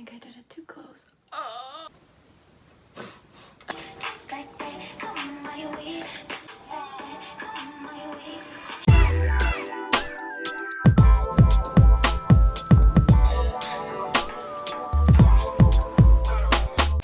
think I did it too close.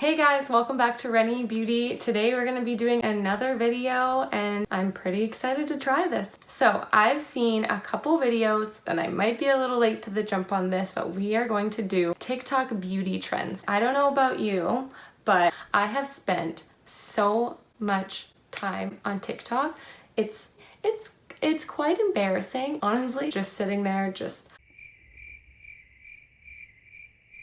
Hey guys, welcome back to Rennie Beauty. Today we're going to be doing another video and I'm pretty excited to try this. So I've seen a couple videos and I might be a little late to the jump on this, but we are going to do TikTok beauty trends. I don't know about you, but I have spent so much time on TikTok. It's quite embarrassing, honestly, just sitting there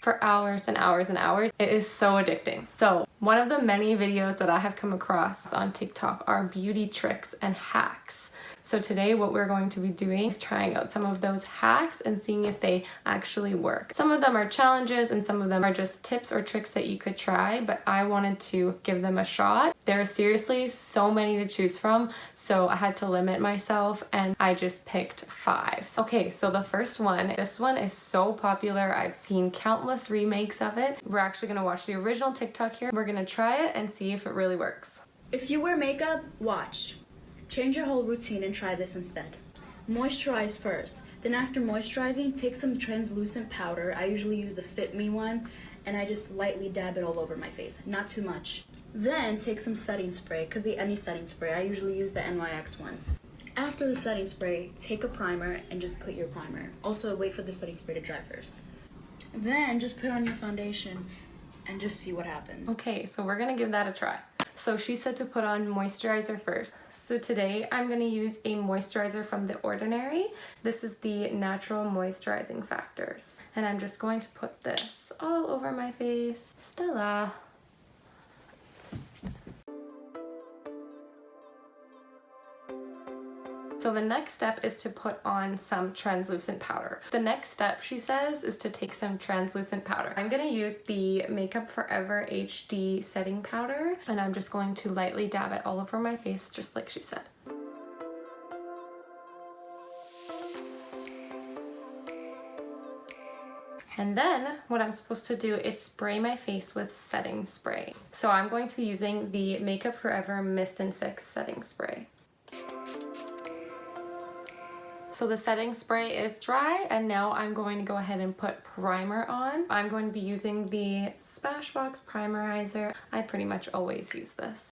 for hours and hours and hours. It is so addicting. So one of the many videos that I have come across on TikTok are beauty tricks and hacks. So today what we're going to be doing is trying out some of those hacks and seeing if they actually work. Some of them are challenges and some of them are just tips or tricks that you could try, but I wanted to give them a shot. There are seriously so many to choose from, so I had to limit myself and I just picked 5. Okay, so the first one, this one is so popular. I've seen countless remakes of it. We're actually gonna watch the original TikTok here. We're gonna try it and see if it really works. If you wear makeup, watch. Change your whole routine and try this instead. Moisturize first. Then after moisturizing, take some translucent powder. I usually use the Fit Me one, and I just lightly dab it all over my face, not too much. Then take some setting spray. It could be any setting spray. I usually use the NYX one. After the setting spray, take a primer and just put your primer. Also, wait for the setting spray to dry first. Then just put on your foundation and just see what happens. Okay, so we're gonna give that a try. So she said to put on moisturizer first. So today I'm going to use a moisturizer from The Ordinary. This is the Natural Moisturizing Factors. And I'm just going to put this all over my face. Stella. So the next step is to put on some translucent powder. The next step, she says, is to take some translucent powder. I'm gonna use the Makeup Forever HD setting powder, and I'm just going to lightly dab it all over my face, just like she said. And then what I'm supposed to do is spray my face with setting spray. So I'm going to be using the Makeup Forever Mist and Fix setting spray. So the setting spray is dry and now I'm going to go ahead and put primer on. I'm going to be using the Smashbox Primerizer. I pretty much always use this.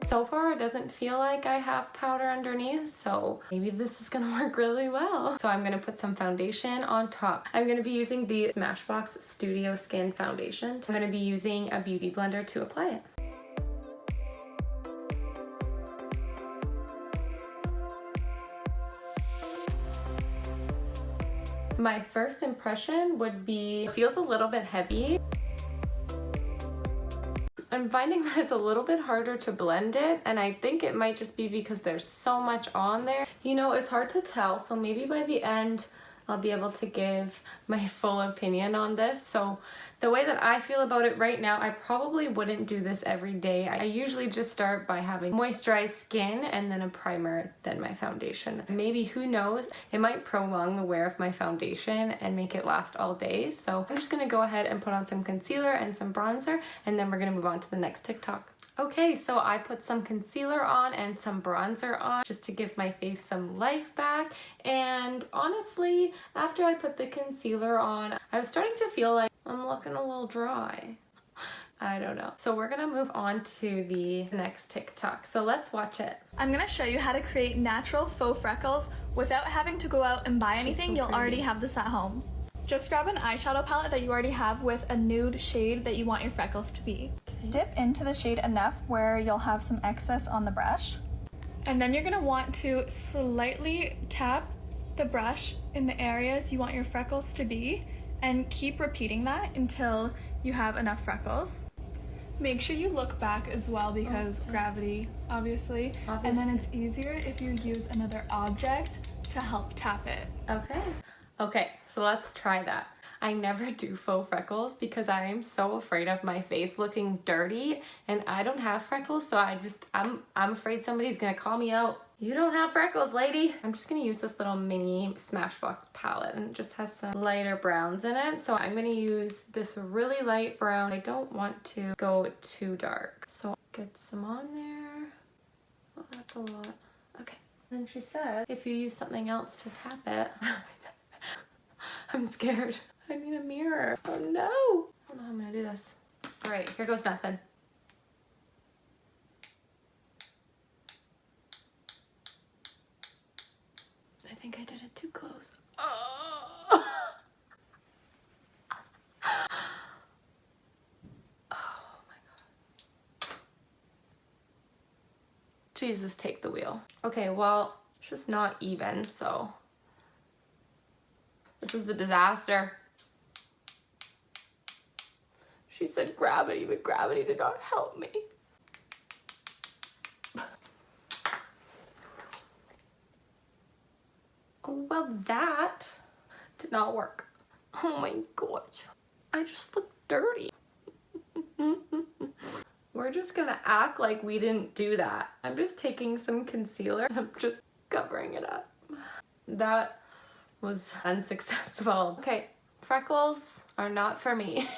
So far it doesn't feel like I have powder underneath, so maybe this is gonna work really well. So I'm gonna put some foundation on top. I'm gonna be using the Smashbox Studio Skin Foundation. I'm gonna be using a beauty blender to apply it. My first impression would be, it feels a little bit heavy. I'm finding that it's a little bit harder to blend it, and I think it might just be because there's so much on there. You know, it's hard to tell, so maybe by the end I'll be able to give my full opinion on this. So the way that I feel about it right now, I probably wouldn't do this every day. I usually just start by having moisturized skin and then a primer, then my foundation. Maybe, who knows, it might prolong the wear of my foundation and make it last all day. So I'm just gonna go ahead and put on some concealer and some bronzer, and then we're gonna move on to the next TikTok. Okay, so I put some concealer on and some bronzer on just to give my face some life back. And honestly, after I put the concealer on, I was starting to feel like I'm looking a little dry. I don't know. So we're gonna move on to the next TikTok. So let's watch it. I'm gonna show you how to create natural faux freckles without having to go out and buy anything. You'll already have this at home. Just grab an eyeshadow palette that you already have with a nude shade that you want your freckles to be. Dip into the shade enough where you'll have some excess on the brush. And then you're gonna want to slightly tap the brush in the areas you want your freckles to be and keep repeating that until you have enough freckles. Make sure you look back as well because gravity, obviously. And then it's easier if you use another object to help tap it. Okay, so let's try that. I never do faux freckles because I am so afraid of my face looking dirty, and I don't have freckles, so I'm afraid somebody's gonna call me out. You don't have freckles, lady. I'm just gonna use this little mini Smashbox palette, and it just has some lighter browns in it. So I'm gonna use this really light brown. I don't want to go too dark. So get some on there. Oh, that's a lot. Okay. Then she said, if you use something else to tap it. I'm scared. I need a mirror. Oh no. I don't know how I'm gonna do this. All right, here goes nothing. I think I did it too close. Oh, oh my God. Jesus, take the wheel. Okay, well, it's just not even, so. This is the disaster. She said gravity, but gravity did not help me. Oh, well, that did not work. Oh my gosh. I just look dirty. We're just gonna act like we didn't do that. I'm just taking some concealer. I'm just covering it up. That was unsuccessful. Okay, freckles are not for me.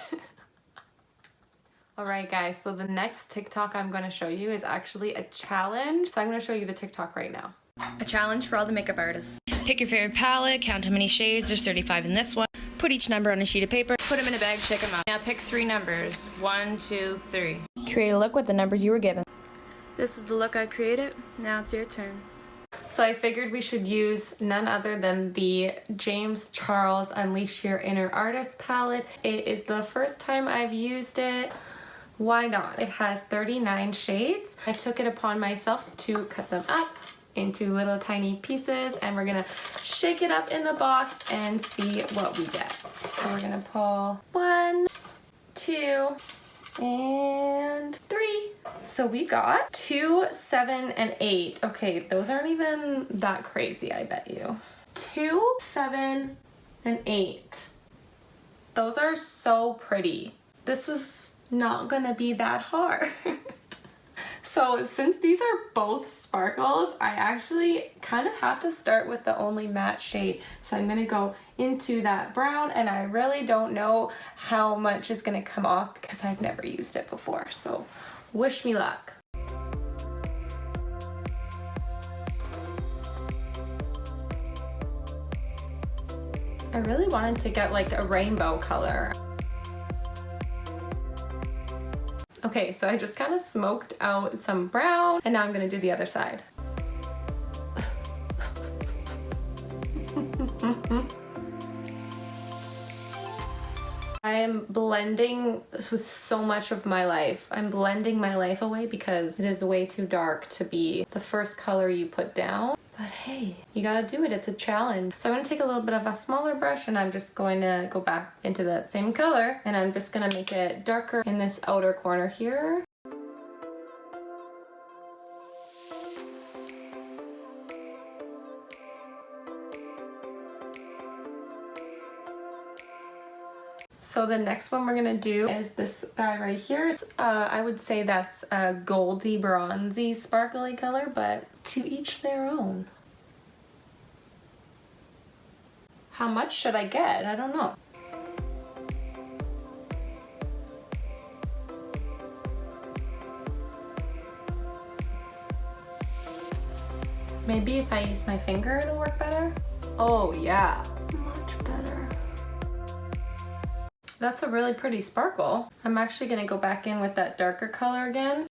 Alright guys, so the next TikTok I'm gonna show you is actually a challenge. So I'm gonna show you the TikTok right now. A challenge for all the makeup artists. Pick your favorite palette, count how many shades, there's 35 in this one. Put each number on a sheet of paper, put them in a bag, shake them up. Now pick 3 numbers, 1, 2, 3. Create a look with the numbers you were given. This is the look I created, now it's your turn. So I figured we should use none other than the James Charles Unleash Your Inner Artist palette. It is the first time I've used it. Why not? It has 39 shades. I took it upon myself to cut them up into little tiny pieces, and we're gonna shake it up in the box and see what we get. So we're gonna pull 1, 2, and 3. So we got 2, 7, and 8. Okay, those aren't even that crazy, I bet you. 2, 7, and 8. Those are so pretty. This is not gonna be that hard. So since these are both sparkles, I actually kind of have to start with the only matte shade. So I'm gonna go into that brown, and I really don't know how much is gonna come off because I've never used it before. So wish me luck. I really wanted to get like a rainbow color. Okay, so I just kind of smoked out some brown, and now I'm gonna do the other side. I am blending with so much of my life. I'm blending my life away because it is way too dark to be the first color you put down. But hey, you gotta do it, it's a challenge. So I'm gonna take a little bit of a smaller brush, and I'm just going to go back into that same color, and I'm just gonna make it darker in this outer corner here. So the next one we're gonna do is this guy right here. It's, I would say that's a goldy, bronzy, sparkly color, but to each their own. How much should I get? I don't know. Maybe if I use my finger it'll work better? Oh yeah, much better. That's a really pretty sparkle. I'm actually gonna go back in with that darker color again.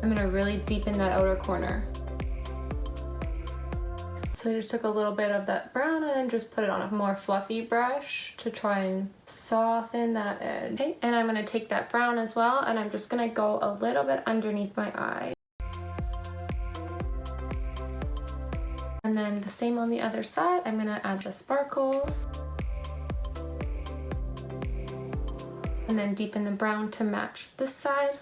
I'm gonna really deepen that outer corner. So I just took a little bit of that brown and then just put it on a more fluffy brush to try and soften that edge. Okay, and I'm gonna take that brown as well, and I'm just gonna go a little bit underneath my eye. And then the same on the other side, I'm gonna add the sparkles. And then deepen the brown to match this side.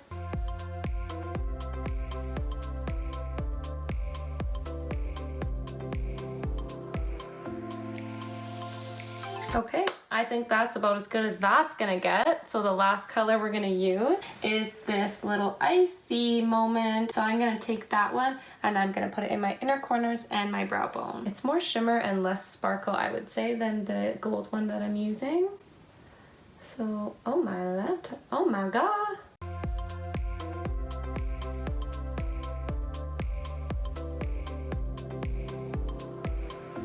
Okay, I think that's about as good as that's gonna get. So the last color we're gonna use is this little icy moment. So I'm gonna take that one and I'm gonna put it in my inner corners and my brow bone. It's more shimmer and less sparkle, I would say, than the gold one that I'm using. So, oh my laptop, oh my god.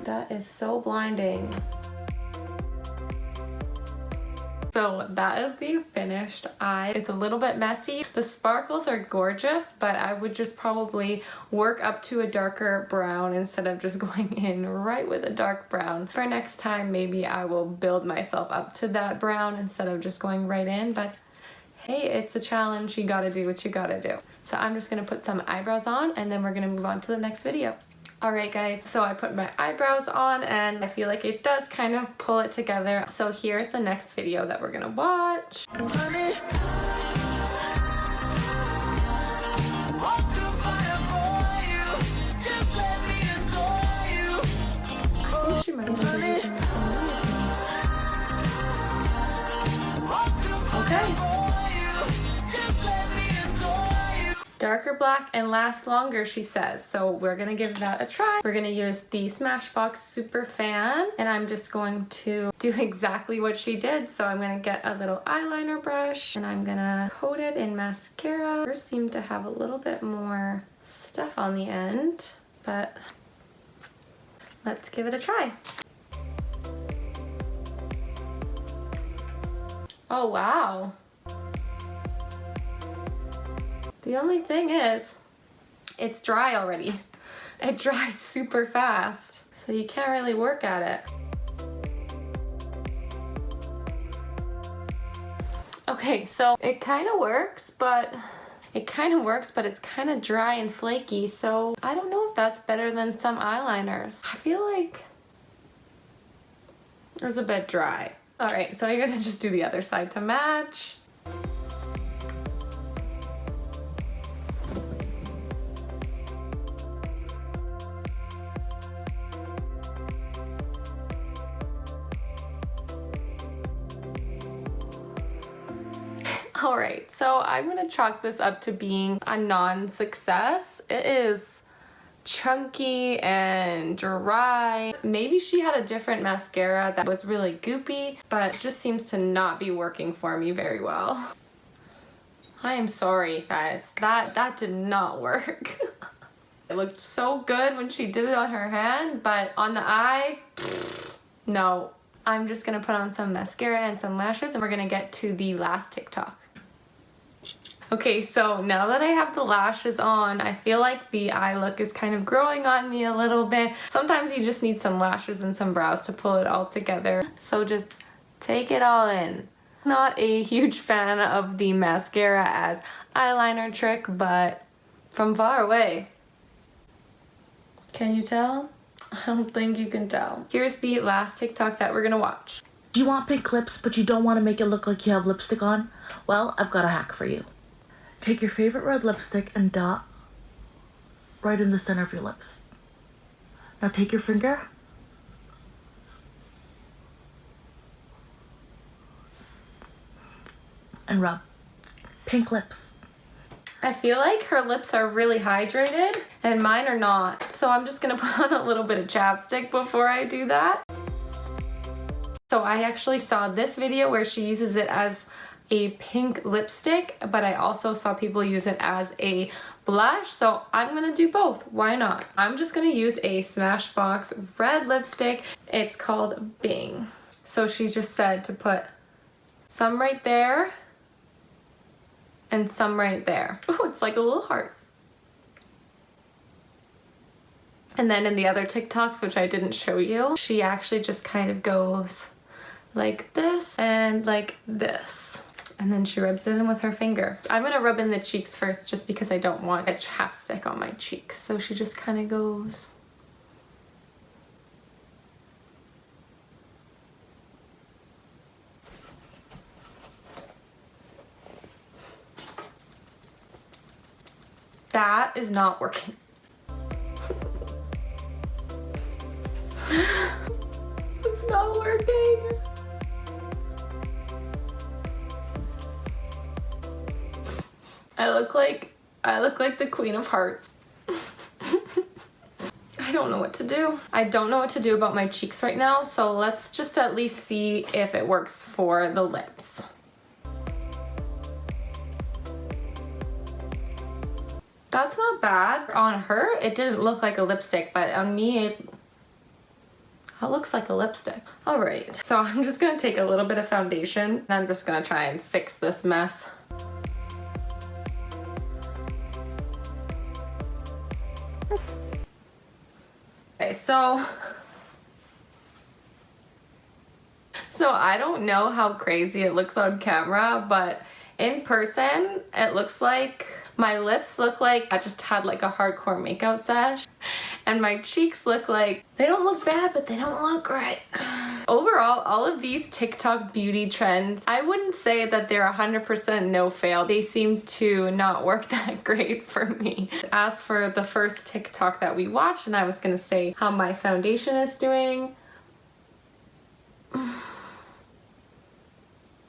That is so blinding. So that is the finished eye. It's a little bit messy. The sparkles are gorgeous, but I would just probably work up to a darker brown instead of just going in right with a dark brown. For next time, maybe I will build myself up to that brown instead of just going right in, but hey, it's a challenge. You gotta do what you gotta do. So I'm just gonna put some eyebrows on and then we're gonna move on to the next video. Alright guys, so I put my eyebrows on and I feel like it does kind of pull it together. So here's the next video that we're gonna watch. I think she might have been using the same one as me. Okay. Darker black and lasts longer, she says. So we're gonna give that a try. We're gonna use the Smashbox Superfan and I'm just going to do exactly what she did. So I'm gonna get a little eyeliner brush and I'm gonna coat it in mascara. Hers seem to have a little bit more stuff on the end, but let's give it a try. Oh wow. The only thing is, it's dry already. It dries super fast, so you can't really work at it. Okay, so it kind of works, but it's kind of dry and flaky, so I don't know if that's better than some eyeliners. I feel like it's a bit dry. All right, so you're gonna just do the other side to match. Alright, so I'm gonna chalk this up to being a non-success. It is chunky and dry. Maybe she had a different mascara that was really goopy, but it just seems to not be working for me very well. I am sorry, guys. That did not work. It looked so good when she did it on her hand, but on the eye, no. I'm just gonna put on some mascara and some lashes and we're gonna get to the last TikTok. Okay, so now that I have the lashes on, I feel like the eye look is kind of growing on me a little bit. Sometimes you just need some lashes and some brows to pull it all together. So just take it all in. Not a huge fan of the mascara as eyeliner trick, but from far away. Can you tell? I don't think you can tell. Here's the last TikTok that we're gonna watch. Do you want pink lips, but you don't want to make it look like you have lipstick on? Well, I've got a hack for you. Take your favorite red lipstick and dot right in the center of your lips. Now take your finger and rub. Pink lips. I feel like her lips are really hydrated and mine are not. So I'm just gonna put on a little bit of chapstick before I do that. So I actually saw this video where she uses it as a pink lipstick, but I also saw people use it as a blush, so I'm gonna do both. Why not? I'm just gonna use a Smashbox red lipstick. It's called Bing. So she's just said to put some right there and some right there. Oh, it's like a little heart. And then in the other TikToks, which I didn't show you, she actually just kind of goes like this and like this. And then she rubs it in with her finger. I'm gonna rub in the cheeks first just because I don't want a chapstick on my cheeks. So she just kind of goes. That is not working. It's not working. I look like the Queen of Hearts. I don't know what to do. I don't know what to do about my cheeks right now, so let's just at least see if it works for the lips. That's not bad. On her, it didn't look like a lipstick, but on me, it looks like a lipstick. All right, so I'm just gonna take a little bit of foundation and I'm just gonna try and fix this mess. Okay, so I don't know how crazy it looks on camera, but in person, it looks like my lips look like I just had like a hardcore makeout sesh, and my cheeks look like they don't look bad, but they don't look great. Overall, all of these TikTok beauty trends, I wouldn't say that they're 100% no fail. They seem to not work that great for me. As for the first TikTok that we watched, and I was gonna say how my foundation is doing,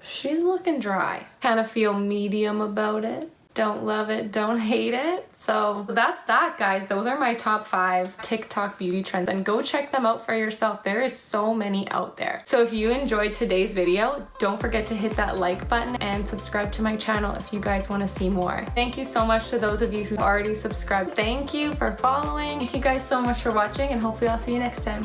she's looking dry. Kind of feel medium about it. Don't love it, don't hate it. So that's that, guys. Those are my top 5 TikTok beauty trends, and go check them out for yourself. There is so many out there. So if you enjoyed today's video, don't forget to hit that like button and subscribe to my channel if you guys want to see more. Thank you so much to those of you who already subscribed. Thank you for following. Thank you guys so much for watching, and hopefully I'll see you next time.